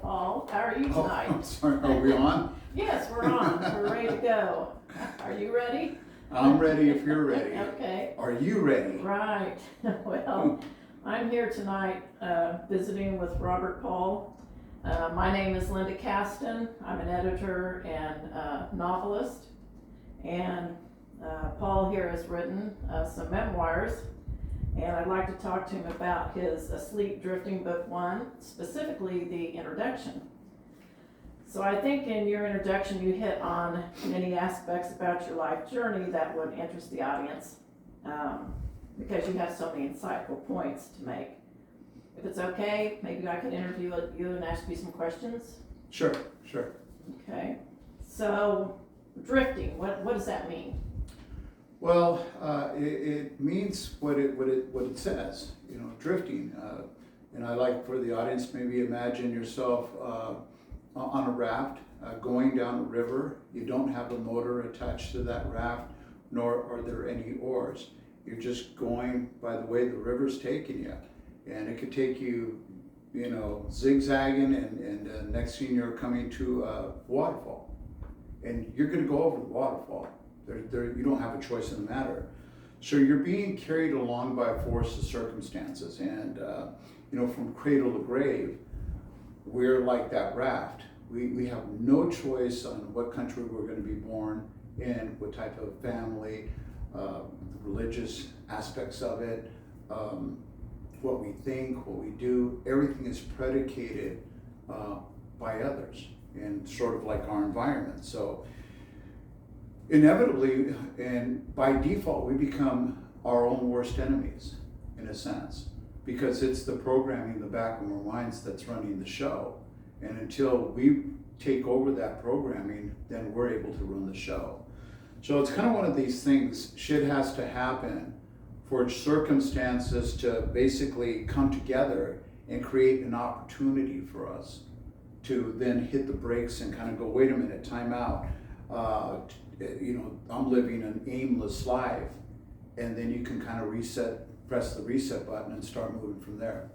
Paul. How are you Oh, tonight? I'm sorry, are we on? Yes, we're on. We're ready to go. Are you ready? I'm ready if you're ready. Okay. Are you ready? Right. Well, I'm here tonight visiting with Robert Paul. My name is Linda Kasten. I'm an editor and novelist. And Paul here has written some memoirs. And I'd like to talk to him about his Asleep Drifting Book 1, specifically the introduction. So I think in your introduction you hit on many aspects about your life journey that would interest the audience, because you have so many insightful points to make. If it's okay, maybe I could interview you and ask you some questions? Sure. Okay. So, drifting, what does that mean? Well, it means what it says. You know, drifting. And I like for the audience, maybe imagine yourself on a raft going down a river. You don't have a motor attached to that raft, nor are there any oars. You're just going by the way the river's taking you. And it could take you, you know, zigzagging, and next thing you're coming to a waterfall. And you're going to go over the waterfall. You don't have a choice in the matter. So you're being carried along by a force of circumstances. And, you know, from cradle to grave, we're like that raft. We have no choice on what country we're going to be born in, what type of family, the religious aspects of it, what we think, what we do. Everything is predicated by others and sort of like our environment. So inevitably and by default, we become our own worst enemies in a sense, because it's the programming in the back of our minds that's running the show. And until we take over that programming, then we're able to run the show. So it's kind of one of these things, shit has to happen for circumstances to basically come together and create an opportunity for us to then hit the brakes and kind of go, wait a minute, time out. You know, I'm living an aimless life. And then you can kind of press the reset button and start moving from there.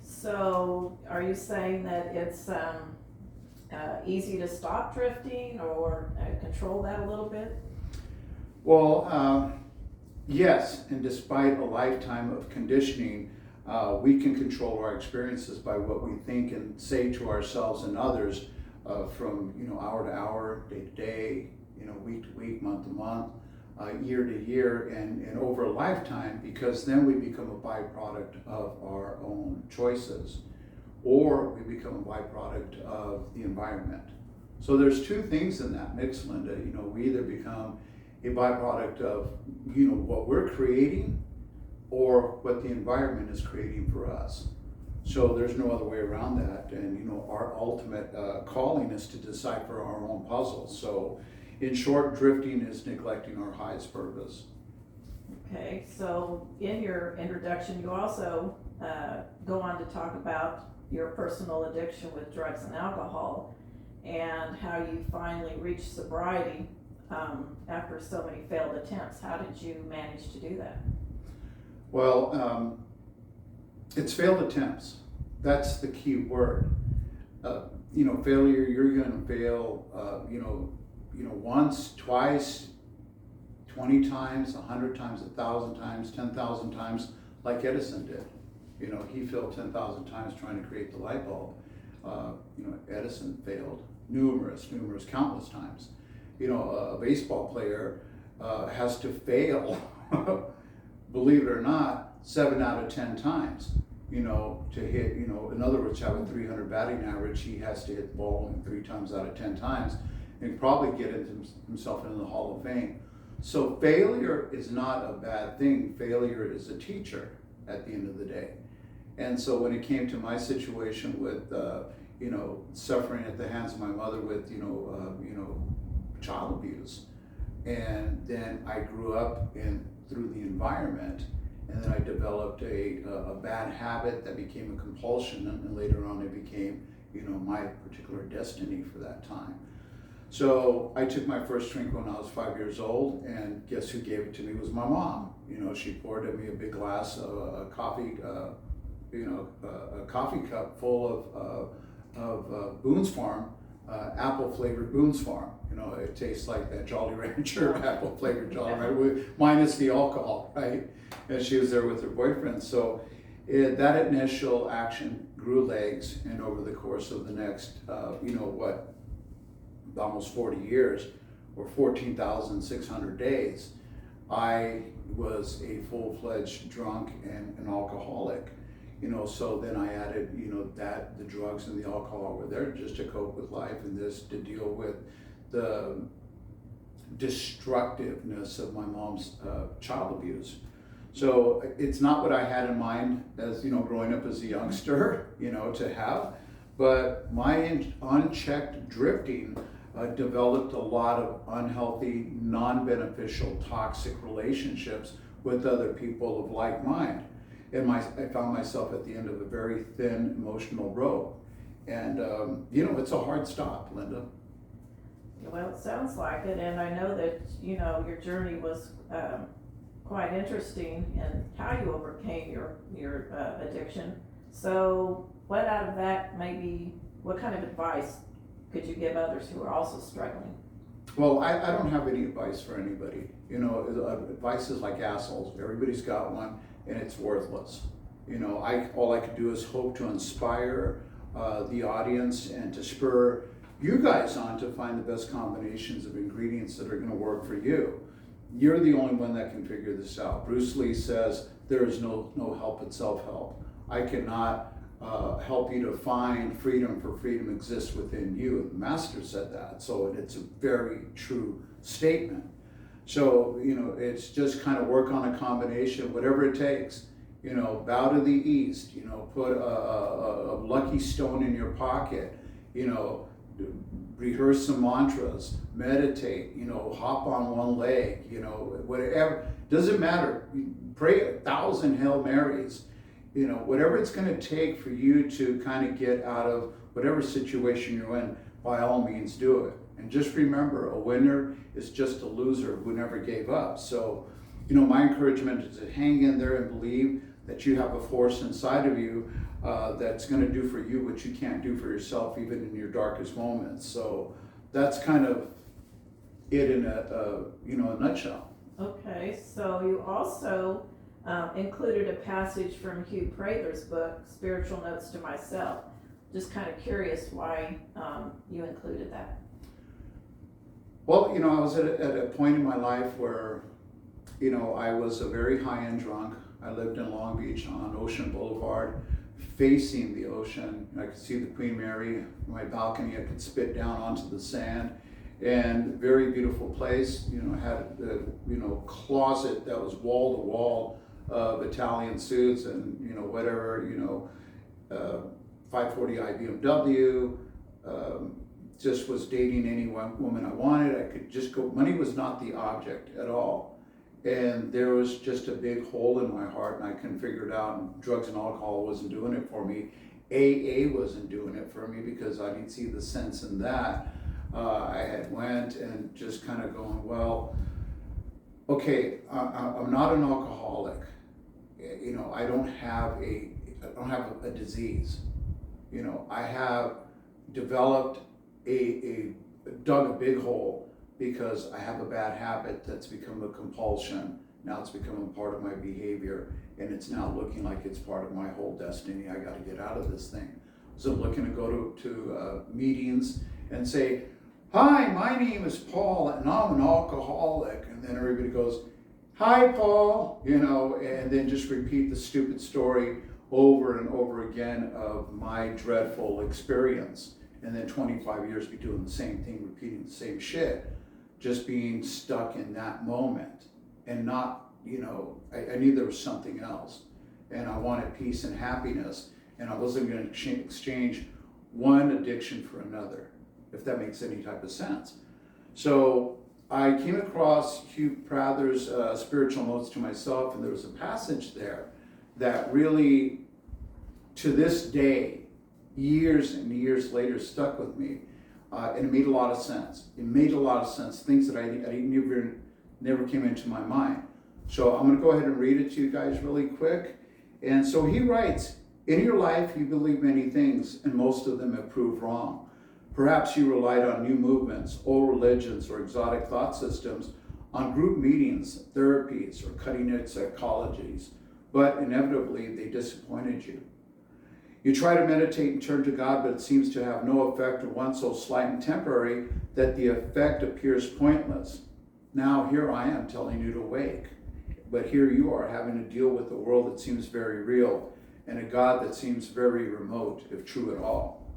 So, are you saying that it's easy to stop drifting or control that a little bit? Well, yes, and despite a lifetime of conditioning, we can control our experiences by what we think and say to ourselves and others from, you know, hour to hour, day to day, you know, week to week, month to month, year to year, and over a lifetime, because then we become a byproduct of our own choices, or we become a byproduct of the environment. So there's two things in that mix, Linda. You know, we either become a byproduct of, you know, what we're creating or what the environment is creating for us. So there's no other way around that. And, you know, our ultimate calling is to decipher our own puzzles. So in short, drifting is neglecting our highest purpose. Okay, so in your introduction, you also go on to talk about your personal addiction with drugs and alcohol and how you finally reached sobriety after so many failed attempts. How did you manage to do that? Well, it's failed attempts. That's the key word. You know, failure, you're going to fail, you know, once, twice, 20 times, 100 times, 1,000 times, 10,000 times, like Edison did. You know, he failed 10,000 times trying to create the light bulb. You know, Edison failed numerous, countless times. You know, a baseball player has to fail, believe it or not, 7 out of 10 times, you know, to hit, you know, in other words, have a 300 batting average, he has to hit the ball 3 times out of 10 times and probably get himself into the Hall of Fame. So failure is not a bad thing. Failure is a teacher at the end of the day. And so when it came to my situation with, you know, suffering at the hands of my mother with, you know, child abuse, and then I grew up through the environment, and then I developed a bad habit that became a compulsion, and later on it became, you know, my particular destiny for that time. So I took my first drink when I was 5 years old, and guess who gave it to me was my mom. You know, she poured at me a big glass of coffee, a coffee cup full of Boone's Farm, apple flavored Boone's Farm. You know, it tastes like that Jolly Rancher apple flavored Jolly Rancher, minus the alcohol, right? And she was there with her boyfriend. So that initial action grew legs, and over the course of the next, almost 40 years, or 14,600 days, I was a full-fledged drunk and an alcoholic. You know, so then I added, that the drugs and the alcohol were there just to cope with life, and this to deal with the destructiveness of my mom's child abuse. So it's not what I had in mind as, growing up as a youngster, to have, but my unchecked drifting developed a lot of unhealthy, non-beneficial, toxic relationships with other people of like mind. And I found myself at the end of a very thin emotional rope. And, it's a hard stop, Linda. Well, it sounds like it, and I know that, your journey was quite interesting in how you overcame your addiction. So what out of that what kind of advice could you give others who are also struggling? Well, I don't have any advice for anybody. Advice is like assholes. Everybody's got one, and it's worthless. All I could do is hope to inspire the audience and to spur you guys on to find the best combinations of ingredients that are going to work for you. You're the only one that can figure this out. Bruce Lee says there is no help but self-help. I cannot help you to find freedom, for freedom exists within you. The master said that, so it's a very true statement. So, it's just kind of work on a combination, whatever it takes. Bow to the east, put a lucky stone in your pocket, rehearse some mantras, meditate, hop on one leg, whatever, doesn't matter. Pray 1,000 Hail Marys, whatever it's going to take for you to kind of get out of whatever situation you're in, by all means do it. And just remember, a winner is just a loser who never gave up. So, my encouragement is to hang in there and believe that you have a force inside of you that's going to do for you what you can't do for yourself, even in your darkest moments. So that's kind of it in a nutshell. Okay, so you also included a passage from Hugh Prather's book, Spiritual Notes to Myself. Just kind of curious why you included that. Well, I was at a point in my life where, I was a very high-end drunk. I lived in Long Beach on Ocean Boulevard, facing the ocean. I could see the Queen Mary, my balcony. I could spit down onto the sand, and very beautiful place. Had the closet that was wall to wall of Italian suits and whatever 540i BMW. Just was dating any woman I wanted. I could just go. Money was not the object at all. And there was just a big hole in my heart, and I couldn't figure it out. And drugs and alcohol wasn't doing it for me. AA wasn't doing it for me because I didn't see the sense in that. I had went and just kind of going, well, okay, I'm not an alcoholic. I don't have a disease. I have developed dug a big hole because I have a bad habit that's become a compulsion. Now it's become a part of my behavior, and it's now looking like it's part of my whole destiny. I got to get out of this thing. So I'm looking to go to meetings and say, hi, my name is Paul, and I'm an alcoholic. And then everybody goes, hi, Paul, and then just repeat the stupid story over and over again of my dreadful experience. And then 25 years be doing the same thing, repeating the same shit, just being stuck in that moment and not, I knew there was something else, and I wanted peace and happiness, and I wasn't going to exchange one addiction for another, if that makes any type of sense. So I came across Hugh Prather's Spiritual Notes to Myself, and there was a passage there that really, to this day, years and years later, stuck with me, and it made a lot of sense. It made a lot of sense, things that I never came into my mind. So I'm going to go ahead and read it to you guys really quick. And so he writes, In your life, you believe many things, and most of them have proved wrong. Perhaps you relied on new movements, old religions, or exotic thought systems, on group meetings, therapies, or cutting-edge psychologies, but inevitably they disappointed you. You try to meditate and turn to God, but it seems to have no effect, or one so slight and temporary that the effect appears pointless. Now here I am telling you to wake, but here you are having to deal with a world that seems very real and a God that seems very remote, if true at all.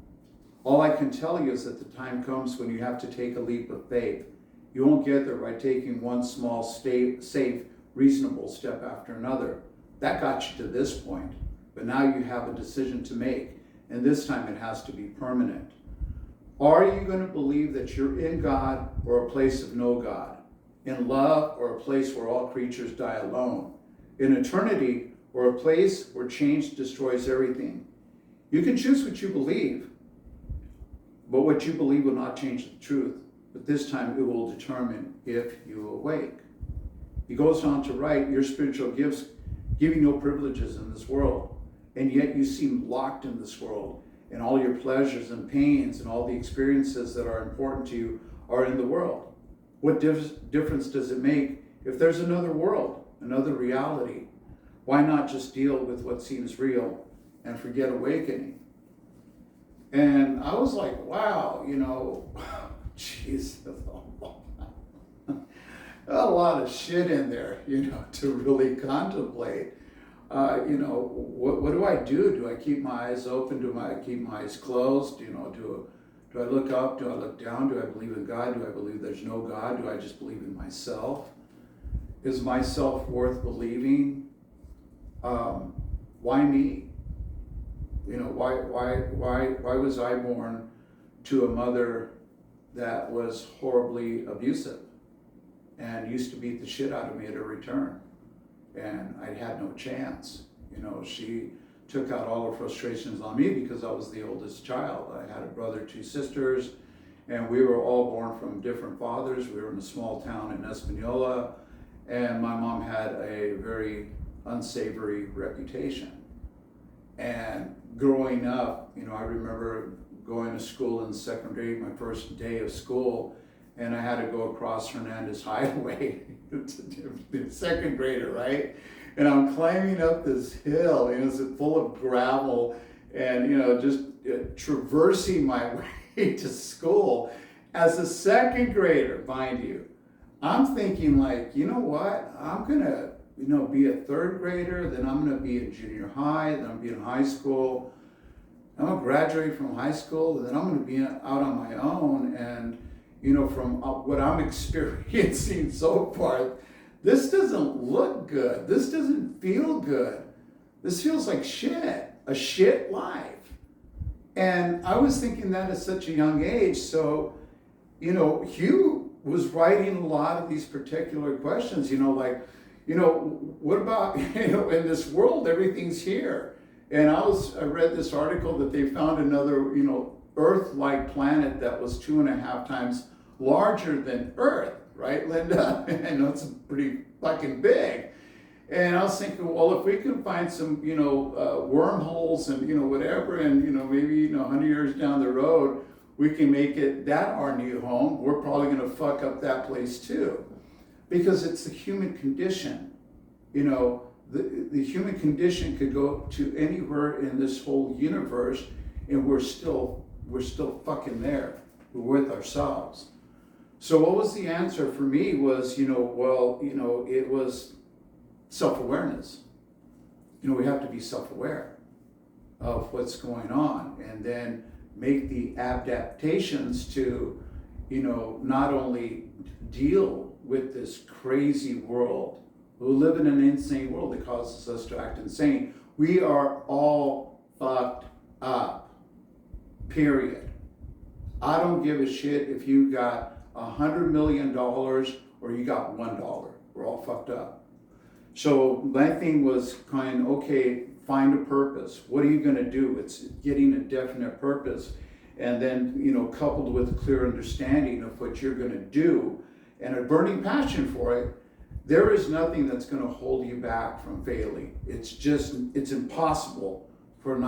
All I can tell you is that the time comes when you have to take a leap of faith. You won't get there by taking one small, safe, reasonable step after another. That got you to this point, but now you have a decision to make, and this time it has to be permanent. Are you going to believe that you're in God or a place of no God? In love or a place where all creatures die alone? In eternity or a place where change destroys everything? You can choose what you believe, but what you believe will not change the truth. But this time it will determine if you awake. He goes on to write, your spiritual gifts give you no privileges in this world, and yet you seem locked in this world, and all your pleasures and pains and all the experiences that are important to you are in the world. What difference does it make if there's another world, another reality? Why not just deal with what seems real and forget awakening? And I was like, wow, Jesus, a lot of shit in there, to really contemplate. What do I do? Do I keep my eyes open? Do I keep my eyes closed? Do I look up? Do I look down? Do I believe in God? Do I believe there's no God? Do I just believe in myself? Is myself worth believing? Why me? Why was I born to a mother that was horribly abusive and used to beat the shit out of me at every turn? And I had no chance. She took out all her frustrations on me because I was the oldest child. I had a brother, 2 sisters, and we were all born from different fathers. We were in a small town in Espanola, and my mom had a very unsavory reputation. And growing up, I remember going to school in 2nd grade, my first day of school, and I had to go across Hernandez Highway, the 2nd grader, right? And I'm climbing up this hill, it's full of gravel, and just traversing my way to school as a 2nd grader, mind you. I'm thinking like, you know what? I'm gonna, be a 3rd grader, then I'm gonna be in junior high, then I'm gonna be in high school. I'm gonna graduate from high school, and then I'm gonna be out on my own. And from what I'm experiencing so far, this doesn't look good. This doesn't feel good. This feels like shit, a shit life. And I was thinking that at such a young age. So, Hugh was writing a lot of these particular questions, what about, in this world, everything's here. And I read this article that they found another, Earth-like planet that was 2.5 times larger than Earth, right, Linda? I know it's pretty fucking big. And I was thinking, well, if we can find some, wormholes and, whatever, and, maybe, 100 years down the road, we can make it that our new home, we're probably going to fuck up that place too. Because it's the human condition. The human condition could go to anywhere in this whole universe, and we're still fucking there. We're with ourselves. So what was the answer for me was, it was self-awareness. We have to be self-aware of what's going on, and then make the adaptations to, not only deal with this crazy world. We live in an insane world that causes us to act insane. We are all fucked up, period. I don't give a shit if you got $100 million or you got $1. We're all fucked up. So my thing was okay, find a purpose. What are you going to do? It's getting a definite purpose. And then, coupled with a clear understanding of what you're going to do and a burning passion for it, there is nothing that's going to hold you back from failing. It's impossible for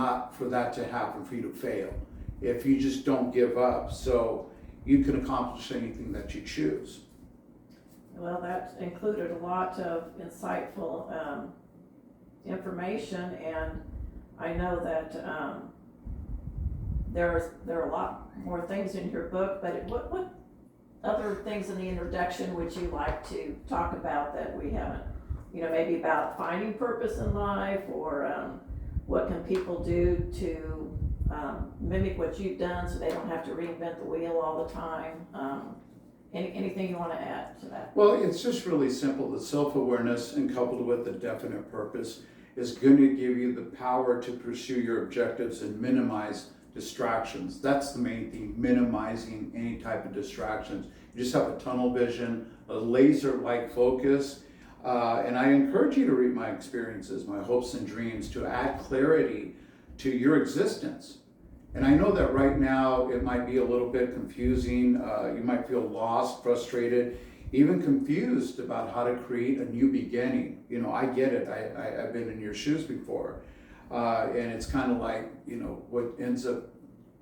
that to happen, for you to fail. If you just don't give up, so you can accomplish anything that you choose. Well, that included a lot of insightful information, and I know that there are a lot more things in your book, but what other things in the introduction would you like to talk about that we haven't, maybe about finding purpose in life, or what can people do to mimic what you've done so they don't have to reinvent the wheel all the time? Anything you want to add to that? Well, it's just really simple. The self-awareness and coupled with a definite purpose is going to give you the power to pursue your objectives and minimize distractions. That's the main thing, minimizing any type of distractions. You just have a tunnel vision, a laser-like focus, and I encourage you to read my experiences, my hopes and dreams, to add clarity to your existence. And I know that right now it might be a little bit confusing. You might feel lost, frustrated, even confused about how to create a new beginning. I get it. I've been in your shoes before. And it's kind of like, what ends up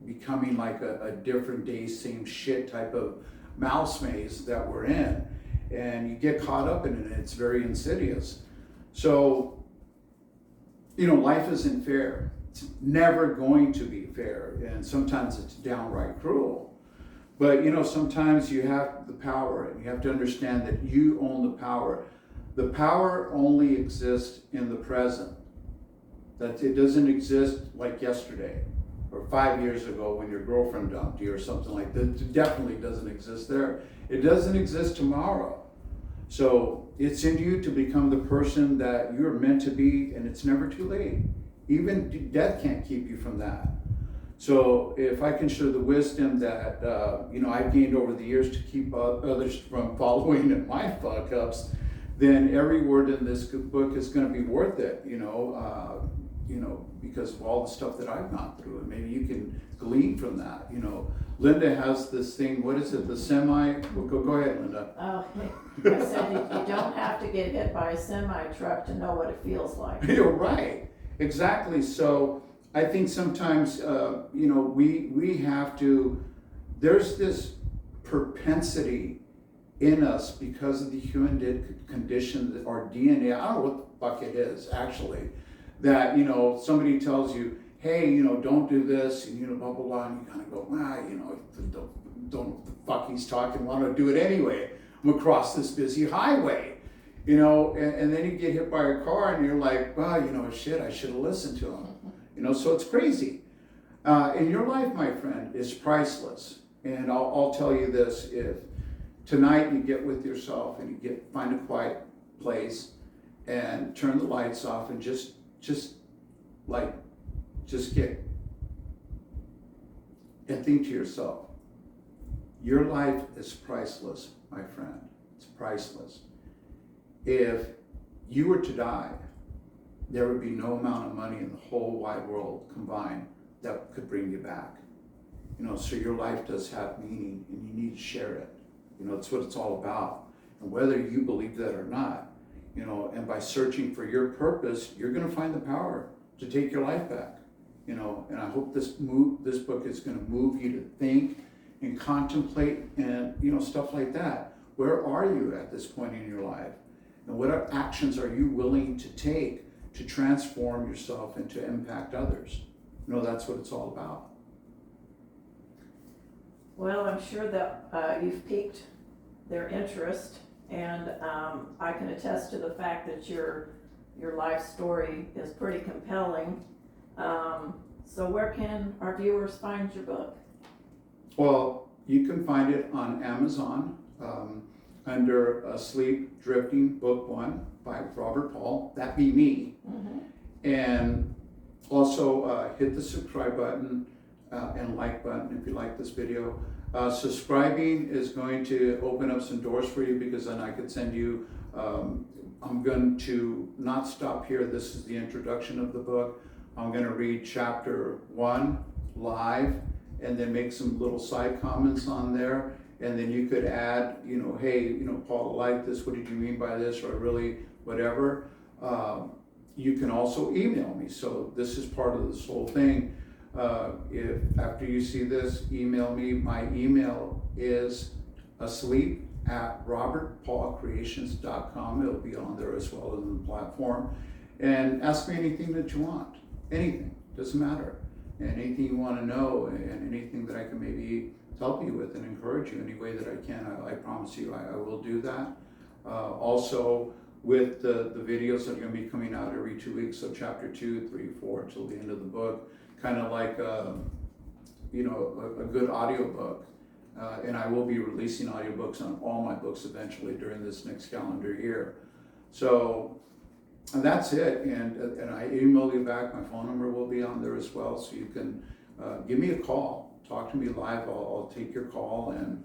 becoming like a different day, same shit type of mouse maze that we're in. And you get caught up in it, and it's very insidious. So, life isn't fair. It's never going to be fair, and sometimes it's downright cruel. But sometimes you have the power, and you have to understand that you own the power. The power only exists in the present. That it doesn't exist like yesterday or 5 years ago when your girlfriend dumped you or something like that. It definitely doesn't exist there. It doesn't exist tomorrow. So it's in you to become the person that you're meant to be, and it's never too late. Even death can't keep you from that. So if I can show the wisdom that I've gained over the years to keep others from following in my fuck ups, then every word in this book is going to be worth it. Because of all the stuff that I've gone through, and maybe you can glean from that. Linda has this thing. What is it? The semi. Well, go ahead, Linda. Oh, I said you don't have to get hit by a semi truck to know what it feels like. You're right. Exactly. So I think sometimes, we have to, there's this propensity in us because of the human condition, our DNA, I don't know what the fuck it is actually, that, somebody tells you, hey, don't do this, and, blah, blah, blah, and you kind of go, don't know what the fuck he's talking, want to do it anyway. I'm across this busy highway. And then you get hit by a car and you're like, shit, I should have listened to him. So it's crazy. And your life, my friend, is priceless. And I'll tell you this, if tonight you get with yourself and you find a quiet place and turn the lights off and just get and think to yourself, your life is priceless, my friend. It's priceless. If you were to die, there would be no amount of money in the whole wide world combined that could bring you back. So your life does have meaning, and you need to share it. It's what it's all about. And whether you believe that or not, and by searching for your purpose, you're going to find the power to take your life back. And I hope this book is going to move you to think and contemplate and, stuff like that. Where are you at this point in your life? And what actions are you willing to take to transform yourself and to impact others? That's what it's all about. Well, I'm sure that you've piqued their interest, and I can attest to the fact that your life story is pretty compelling. So where can our viewers find your book? Well, you can find it on Amazon under Sleep Drifting Book 1 by Robert Paul. That be me. Mm-hmm. And also hit the subscribe button and like button if you like this video. Subscribing is going to open up some doors for you, because then I could send you, I'm going to not stop here. This is the introduction of the book. I'm going to read chapter 1 live and then make some little side comments on there. And then you could add, hey, Paul, I like this. What did you mean by this? Or really, whatever. You can also email me. So this is part of this whole thing. If after you see this, email me. My email is asleep@robertpaulcreations.com. It'll be on there as well as on the platform. And ask me anything that you want. Anything, doesn't matter. And anything you want to know, and anything that I can maybe help you with and encourage you any way that I can, I promise you I will do that. Also, with the videos that are going to be coming out every 2 weeks, so chapter 2, 3, 4 till the end of the book, kind of like a good audiobook. And I will be releasing audiobooks on all my books eventually during this next calendar year. So, and that's it. And I email you back. My phone number will be on there as well, so you can give me a call. Talk to me live. I'll take your call, and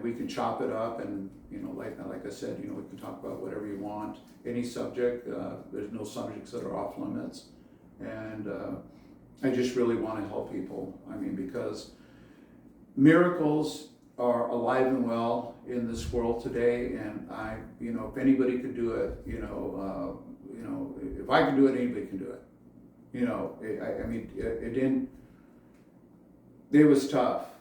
we can chop it up. And like I said, we can talk about whatever you want, any subject. There's no subjects that are off limits, and I just really want to help people. I mean, because miracles are alive and well in this world today, and if anybody could do it, if I can do it, anybody can do it. It was tough,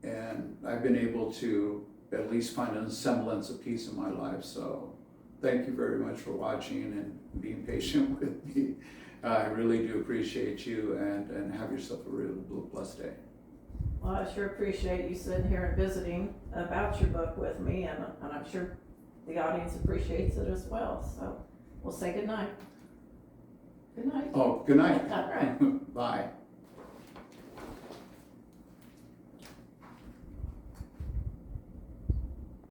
and I've been able to at least find a semblance of peace in my life. So thank you very much for watching and being patient with me. I really do appreciate you, and have yourself a really blessed day. Well, I sure appreciate you sitting here and visiting about your book with me, and I'm sure the audience appreciates it as well. So we'll say good night. Good night. Oh, good night. All right. Bye.